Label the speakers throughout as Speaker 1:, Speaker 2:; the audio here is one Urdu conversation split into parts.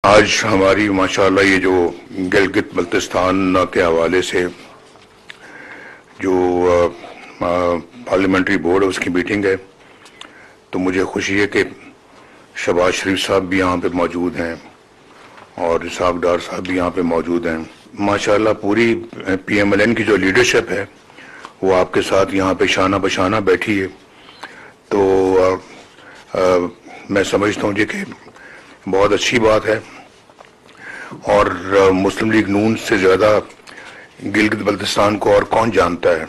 Speaker 1: آج ہماری ماشاءاللہ یہ جو گلگت بلتستان کے حوالے سے جو پارلیمنٹری بورڈ ہے اس کی میٹنگ ہے، تو مجھے خوشی ہے کہ شہباز شریف صاحب بھی یہاں پہ موجود ہیں اور اسحاق ڈار صاحب بھی یہاں پہ موجود ہیں۔ ماشاءاللہ پوری پی ایم ایل این کی جو لیڈرشپ ہے وہ آپ کے ساتھ یہاں پہ شانہ بشانہ بیٹھی ہے، تو میں سمجھتا ہوں کہ بہت اچھی بات ہے، اور مسلم لیگ نون سے زیادہ گلگت بلتستان کو اور کون جانتا ہے،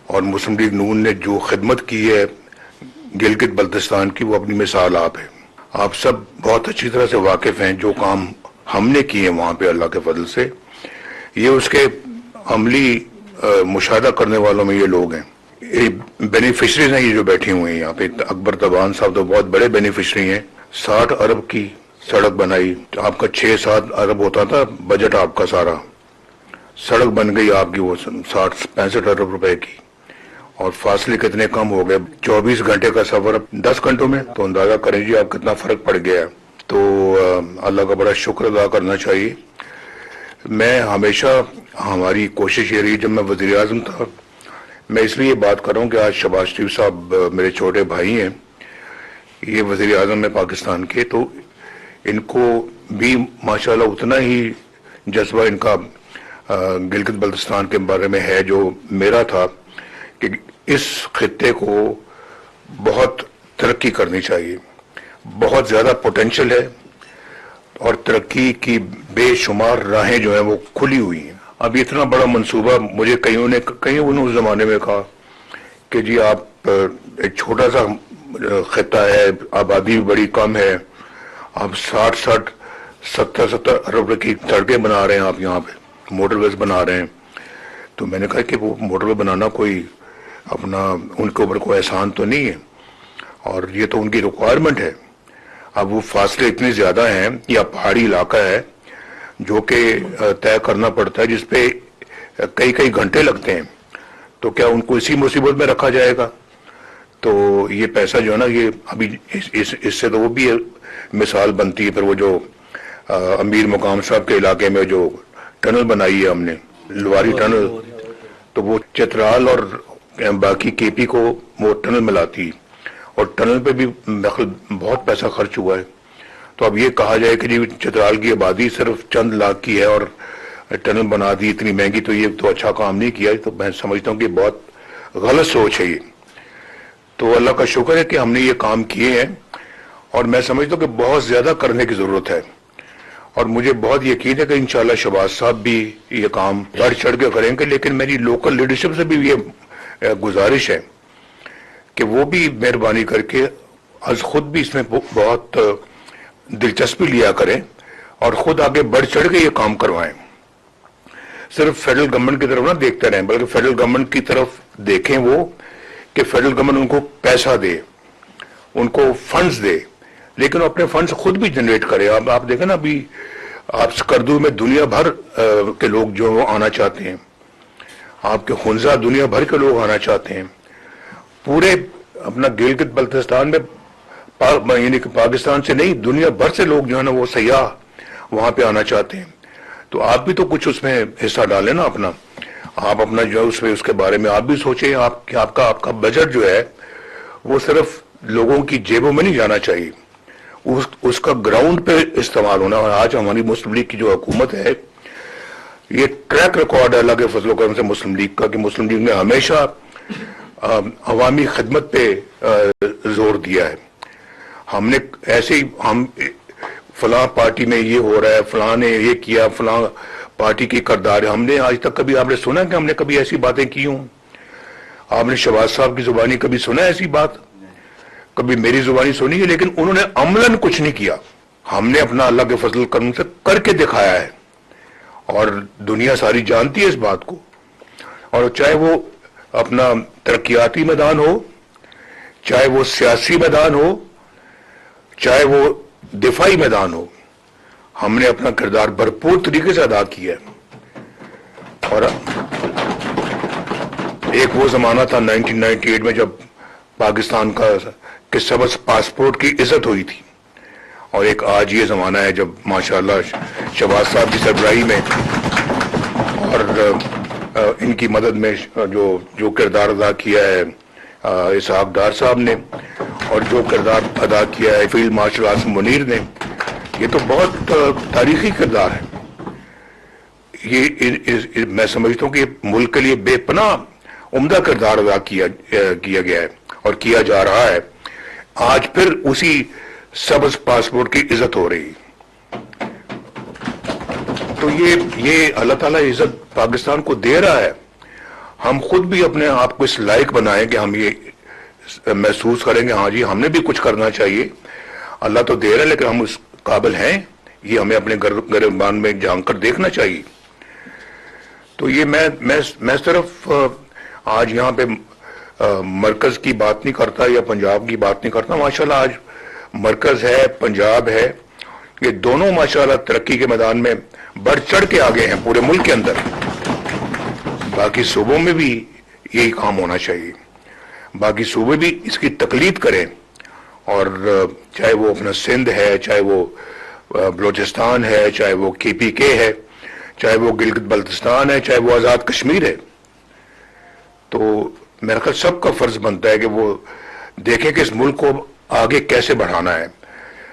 Speaker 1: اور مسلم لیگ نون نے جو خدمت کی ہے گلگت بلتستان کی وہ اپنی مثال آپ ہے۔ آپ سب بہت اچھی طرح سے واقف ہیں جو کام ہم نے کیے وہاں پہ اللہ کے فضل سے، یہ اس کے عملی مشاہدہ کرنے والوں میں یہ لوگ ہیں، بینیفیشریز ہیں یہ جو بیٹھے ہوئے ہیں یہاں پہ۔ اکبر تبان صاحب تو بہت بڑے بینیفیشری ہیں، 60 ارب کی سڑک بنائی، آپ کا 6-7 ارب ہوتا تھا بجٹ آپ کا سارا، سڑک بن گئی آپ کی وہ 60-65 ارب روپے کی، اور فاصلے کتنے کم ہو گئے، 24 گھنٹے کا سفر 10 گھنٹوں میں، تو اندازہ کریں جی آپ کتنا فرق پڑ گیا ہے۔ تو اللہ کا بڑا شکر ادا کرنا چاہیے۔ میں ہمیشہ ہماری کوشش یہ رہی، جب میں وزیر اعظم تھا، میں اس لیے بات کر رہا ہوں کہ آج شہباز شریف صاحب میرے چھوٹے بھائی ہیں، یہ وزیر اعظم ہے پاکستان کے، تو ان کو بھی ماشاءاللہ اتنا ہی جذبہ ان کا گلگت بلتستان کے بارے میں ہے جو میرا تھا، کہ اس خطے کو بہت ترقی کرنی چاہیے، بہت زیادہ پوٹینشل ہے، اور ترقی کی بے شمار راہیں جو ہیں وہ کھلی ہوئی ہیں۔ اب اتنا بڑا منصوبہ، مجھے کئیوں نے اس زمانے میں کہا کہ جی آپ ایک چھوٹا سا خطہ ہے، آبادی بھی بڑی کم ہے، آپ 60-70 ارب کی سڑکیں بنا رہے ہیں، آپ یہاں پہ موٹر ویز بنا رہے ہیں۔ تو میں نے کہا کہ وہ موٹر وے بنانا کوئی اپنا ان کے اوپر کوئی احسان تو نہیں ہے، اور یہ تو ان کی ریکوائرمنٹ ہے۔ اب وہ فاصلے اتنے زیادہ ہیں، یا پہاڑی علاقہ ہے جو کہ طے کرنا پڑتا ہے، جس پہ کئی گھنٹے لگتے ہیں، تو کیا ان کو اسی مصیبت میں رکھا جائے گا؟ تو یہ پیسہ جو ہے نا، یہ ابھی اس سے تو وہ بھی مثال بنتی ہے۔ پھر وہ جو امیر مقام صاحب کے علاقے میں جو ٹنل بنائی ہے ہم نے، لواری ٹنل، تو وہ چترال اور باقی کے پی کو وہ ٹنل ملاتی، اور ٹنل پہ بھی بہت پیسہ خرچ ہوا ہے۔ تو اب یہ کہا جائے کہ جی چترال کی آبادی صرف چند لاکھ کی ہے اور ٹنل بنا دی اتنی مہنگی، تو یہ تو اچھا کام نہیں کیا۔ تو میں سمجھتا ہوں کہ بہت غلط سوچ ہے یہ۔ تو اللہ کا شکر ہے کہ ہم نے یہ کام کیے ہیں، اور میں سمجھتا ہوں کہ بہت زیادہ کرنے کی ضرورت ہے، اور مجھے بہت یقین ہے کہ انشاءاللہ شہباز صاحب بھی یہ کام بڑھ چڑھ کے کریں گے۔ لیکن میری لوکل لیڈرشپ سے بھی یہ گزارش ہے کہ وہ بھی مہربانی کر کے از خود بھی اس میں بہت دلچسپی لیا کریں، اور خود آگے بڑھ چڑھ کے یہ کام کروائیں۔ صرف فیڈرل گورنمنٹ کی طرف نہ دیکھتے رہیں، بلکہ فیڈرل گورنمنٹ کی طرف دیکھیں وہ کہ فیڈرل گورنمنٹ ان کو پیسہ دے، ان کو فنڈز دے، لیکن اپنے فنڈز خود بھی جنریٹ کرے۔ آپ دیکھیں نا، ابھی آپ سکردو میں دنیا بھر کے لوگ جو آنا چاہتے ہیں، آپ کے خنزہ دنیا بھر کے لوگ آنا چاہتے ہیں، پورے اپنا گلگت بلتستان میں یعنی کہ پاکستان سے نہیں، دنیا بھر سے لوگ جو ہے نا وہ سیاح وہاں پہ آنا چاہتے ہیں۔ تو آپ بھی تو کچھ اس میں حصہ ڈالیں نا اپنا، آپ اپنا جو ہے اس کے بارے میں آپ بھی سوچیں، آپ کا بجٹ جو ہے وہ صرف لوگوں کی جیبوں میں نہیں جانا چاہیے، اس کا گراؤنڈ پہ استعمال ہونا۔ اور آج ہماری مسلم لیگ کی جو حکومت ہے، یہ ٹریک ریکارڈ ہے اللہ کے فضل و کرم سے مسلم لیگ کا، کہ مسلم لیگ نے ہمیشہ عوامی خدمت پہ زور دیا ہے۔ ہم نے ایسے ہی فلاں پارٹی میں یہ ہو رہا ہے، فلاں نے یہ کیا، فلاں پارٹی کی کردار ہے، ہم نے آج تک کبھی آپ نے سنا کہ ہم نے کبھی ایسی باتیں کی ہوں؟ آپ نے شہباز صاحب کی زبانی کبھی سنا ایسی بات؟ کبھی میری زبانی سنی ہے؟ لیکن انہوں نے عملاً کچھ نہیں کیا۔ ہم نے اپنا اللہ کے فضل کرم سے کر کے دکھایا ہے، اور دنیا ساری جانتی ہے اس بات کو۔ اور چاہے وہ اپنا ترقیاتی میدان ہو، چاہے وہ سیاسی میدان ہو، چاہے وہ دفاعی میدان ہو، ہم نے اپنا کردار بھرپور طریقے سے ادا کیا ہے۔ اور ایک وہ زمانہ تھا 1998 میں جب پاکستان کا کہ سبز پاسپورٹ کی عزت ہوئی تھی، اور ایک آج یہ زمانہ ہے جب ماشاءاللہ شہباز صاحب کی سربراہی میں اور ان کی مدد میں جو کردار ادا کیا ہے اسحاق ڈار صاحب نے، اور جو کردار ادا کیا ہے فیلڈ مارشل عاصم منیر نے، یہ تو بہت تاریخی کردار ہے. یہ میں سمجھتا ہوں کہ ملک کے لیے بے پناہ عمدہ کردار ادا کیا گیا ہے اور کیا جا رہا ہے. آج پھر اسی سبز پاسپورٹ کی عزت ہو رہی. تو یہ اللہ تعالیٰ عزت پاکستان کو دے رہا ہے. ہم خود بھی اپنے آپ کو اس لائق بنائیں کہ ہم یہ محسوس کریں گے ہاں جی ہم نے بھی کچھ کرنا چاہیے. اللہ تو دے رہا ہے لیکن ہم اس قابل ہیں، یہ ہمیں اپنے گریبان میں جھانک کر دیکھنا چاہیے. تو یہ میں صرف آج یہاں پہ مرکز کی بات نہیں کرتا یا پنجاب کی بات نہیں کرتا. ماشاءاللہ آج مرکز ہے، پنجاب ہے، یہ دونوں ماشاءاللہ ترقی کے میدان میں بڑھ چڑھ کے آگے ہیں پورے ملک کے اندر. باقی صوبوں میں بھی یہی کام ہونا چاہیے. باقی صوبے بھی اس کی تقلید کریں، اور چاہے وہ اپنا سندھ ہے، چاہے وہ بلوچستان ہے، چاہے وہ KPK ہے، چاہے وہ گلگت بلتستان ہے، چاہے وہ آزاد کشمیر ہے. تو میرا خیال سب کا فرض بنتا ہے کہ وہ دیکھیں کہ اس ملک کو آگے کیسے بڑھانا ہے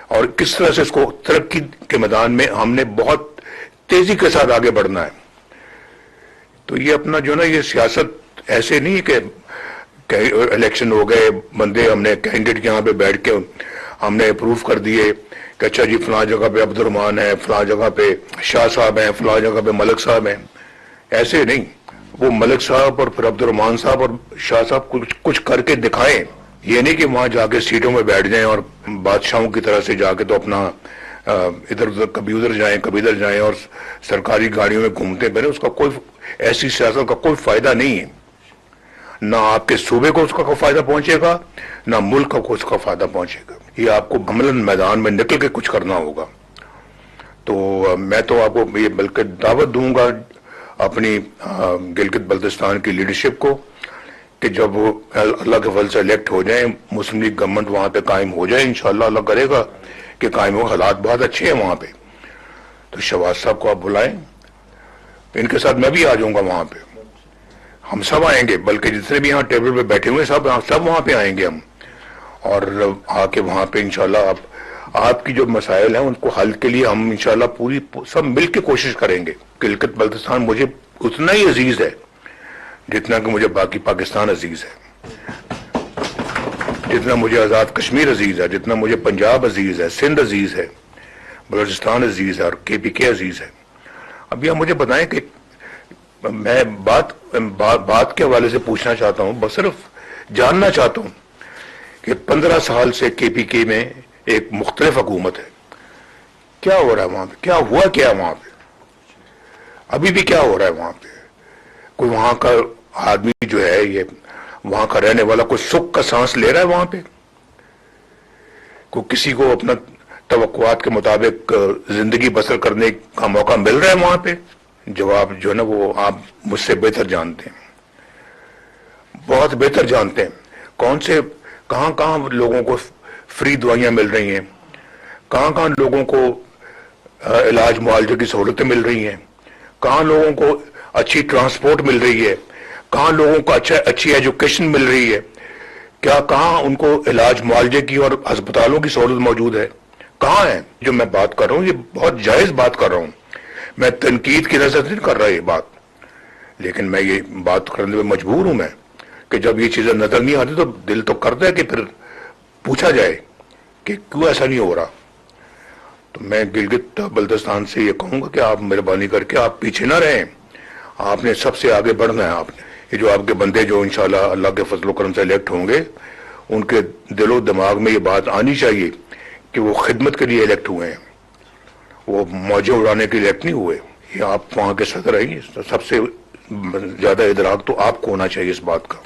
Speaker 1: اور کس طرح سے اس کو ترقی کے میدان میں ہم نے بہت تیزی کے ساتھ آگے بڑھنا ہے. تو یہ اپنا جو نا یہ سیاست ایسے نہیں کہ الیکشن ہو گئے، بندے ہم نے کینڈیڈیٹ یہاں پہ بیٹھ کے ہم نے اپروو کر دیے کہ اچھا جی فلاں جگہ پہ عبد الرحمان ہے، فلاں جگہ پہ شاہ صاحب ہیں، فلاں جگہ پہ ملک صاحب ہیں. ایسے نہیں. وہ ملک صاحب اور پھر عبد الرحمان صاحب اور شاہ صاحب کچھ کر کے دکھائیں. یہ نہیں کہ وہاں جا کے سیٹوں میں بیٹھ جائیں اور بادشاہوں کی طرح سے جا کے تو اپنا ادھر ادھر کبھی ادھر جائیں کبھی ادھر جائیں اور سرکاری گاڑیوں میں گھومتے پھریں. اس کا کوئی ایسی سیاست کا کوئی فائدہ نہیں ہے. نہ آپ کے صوبے کو اس کا فائدہ پہنچے گا، نہ ملک کو اس کا فائدہ پہنچے گا. یہ آپ کو عملاً میدان میں نکل کے کچھ کرنا ہوگا. تو میں تو آپ کو یہ بلکہ دعوت دوں گا اپنی گلگت بلتستان کی لیڈرشپ کو کہ جب وہ اللہ کے فضل سے الیکٹ ہو جائیں، مسلم لیگ گورنمنٹ وہاں پہ قائم ہو جائے، انشاءاللہ اللہ کرے گا کہ قائم ہو. حالات بہت اچھے ہیں وہاں پہ. تو شہباز صاحب کو آپ بلائیں، ان کے ساتھ میں بھی آ جاؤں گا وہاں پہ. ہم سب آئیں گے، بلکہ جتنے بھی یہاں ٹیبل پہ بیٹھے ہوئے سب وہاں پہ آئیں گے ہم. اور آ کے وہاں پہ انشاءاللہ آپ کی جو مسائل ہیں ان کو حل کے لیے ہم انشاءاللہ پوری سب مل کے کوشش کریں گے. گلگت بلتستان مجھے اتنا ہی عزیز ہے جتنا کہ مجھے باقی پاکستان عزیز ہے، جتنا مجھے آزاد کشمیر عزیز ہے، جتنا مجھے پنجاب عزیز ہے، سندھ عزیز ہے، بلوچستان عزیز ہے اور KPK عزیز ہے. اب یہ مجھے بتائیں کہ میں بات کے حوالے سے پوچھنا چاہتا ہوں، بس صرف جاننا چاہتا ہوں کہ 15 سال سے KPK میں ایک مختلف حکومت ہے. کیا ہو رہا ہے وہاں پہ؟ کیا ہوا کیا وہاں پہ؟ ابھی بھی کیا ہو رہا ہے وہاں پہ؟ کوئی وہاں کا آدمی جو ہے یہ وہاں کا رہنے والا کوئی سکھ کا سانس لے رہا ہے وہاں پہ؟ کوئی کسی کو اپنا توقعات کے مطابق زندگی بسر کرنے کا موقع مل رہا ہے وہاں پہ؟ جواب جو ہے نا وہ آپ مجھ سے بہتر جانتے ہیں، بہت بہتر جانتے ہیں. کہاں لوگوں کو فری دوائیاں مل رہی ہیں، کہاں لوگوں کو علاج معالجے کی سہولتیں مل رہی ہیں، کہاں لوگوں کو اچھی ٹرانسپورٹ مل رہی ہے، کہاں لوگوں کو اچھی ایجوکیشن مل رہی ہے، کہاں ان کو علاج معالجے کی اور ہسپتالوں کی سہولت موجود ہے؟ کہاں ہے؟ جو میں بات کر رہا ہوں یہ بہت جائز بات کر رہا ہوں، میں تنقید کی نظر سے نہیں کر رہا یہ بات، لیکن میں یہ بات کرنے میں مجبور ہوں میں کہ جب یہ چیزیں نظر نہیں آتی تو دل تو کرتا ہے کہ پھر پوچھا جائے کہ کیوں ایسا نہیں ہو رہا. تو میں گلگت بلتستان سے یہ کہوں گا کہ آپ مہربانی کر کے آپ پیچھے نہ رہیں، آپ نے سب سے آگے بڑھنا ہے. آپ نے یہ جو آپ کے بندے جو انشاءاللہ اللہ کے فضل و کرم سے الیکٹ ہوں گے ان کے دل و دماغ میں یہ بات آنی چاہیے کہ وہ خدمت کے لیے الیکٹ ہوئے ہیں، وہ موجیں اڑانے کے لیے الیکٹ نہیں ہوئے. یہ آپ وہاں کے صدر ہیں، سب سے زیادہ ادراک تو آپ کو ہونا چاہیے اس بات کا،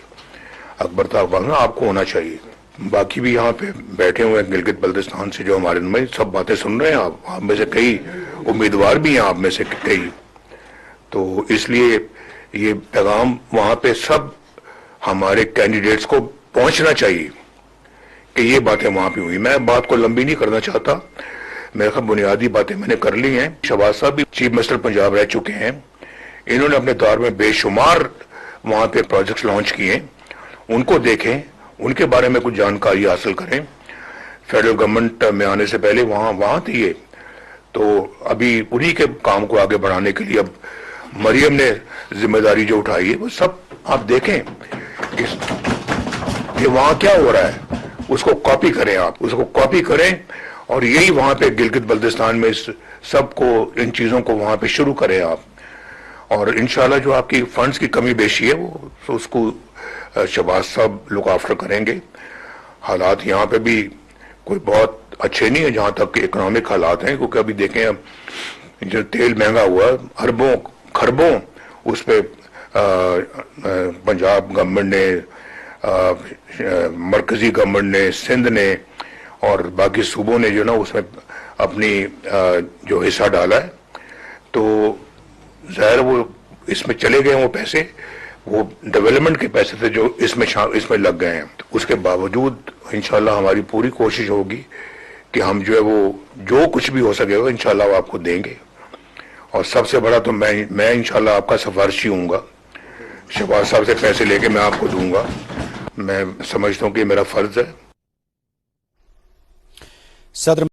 Speaker 1: اکبر طاقت آپ کو ہونا چاہیے. باقی بھی یہاں پہ بیٹھے ہوئے ہیں گلگت بلتستان سے جو ہمارے میں سب باتیں سن رہے ہیں، آپ میں سے کئی امیدوار بھی ہیں، آپ میں سے کئی. تو اس لیے یہ پیغام وہاں پہ سب ہمارے کینڈیڈیٹس کو پہنچنا چاہیے کہ یہ باتیں وہاں پہ ہوئی. میں بات کو لمبی نہیں کرنا چاہتا، میرے خیال بنیادی باتیں میں نے کر لی ہیں. شہباز صاحب بھی چیف منسٹر پنجاب رہ چکے ہیں. انہوں نے اپنے دور میں بے شمار وہاں پہ پروجیکٹس لانچ کیے. ان کو دیکھیں, ان کے بارے میں کچھ جانکاری حاصل کریں. فیڈرل گورنمنٹ میں آنے سے پہلے وہاں تھی یہ, تو ابھی انہی کے کام کو آگے بڑھانے کے لیے اب مریم نے ذمہ داری جو اٹھائی ہے وہ سب آپ دیکھیں کہ وہاں کیا ہو رہا ہے, اس کو کاپی کریں, آپ اس کو کاپی کریں اور یہی وہاں پہ گلگت بلتستان میں سب کو ان چیزوں کو وہاں پہ شروع کریں آپ. اور انشاءاللہ جو آپ کی فنڈز کی کمی بیشی ہے وہ اس کو شہباز صاحب لک آفٹر کریں گے. حالات یہاں پہ بھی کوئی بہت اچھے نہیں ہیں جہاں تک کہ اکنامک حالات ہیں, کیونکہ ابھی دیکھیں اب جو تیل مہنگا ہوا ہے, اربوں خربوں اس پہ پنجاب گورنمنٹ نے, مرکزی گورنمنٹ نے, سندھ نے اور باقی صوبوں نے جو نا اس میں اپنی جو حصہ ڈالا ہے. تو ظاہر وہ اس میں چلے گئے, وہ پیسے وہ ڈیولپمنٹ کے پیسے تھے جو اس میں لگ گئے ہیں. اس کے باوجود انشاءاللہ ہماری پوری کوشش ہوگی کہ ہم جو ہے وہ جو کچھ بھی ہو سکے گا انشاءاللہ وہ آپ کو دیں گے. اور سب سے بڑا تو میں انشاءاللہ آپ کا سفارشی ہوں گا. شہباز صاحب سے پیسے لے کے میں آپ کو دوں گا. میں سمجھتا ہوں کہ میرا فرض ہے.
Speaker 2: صدر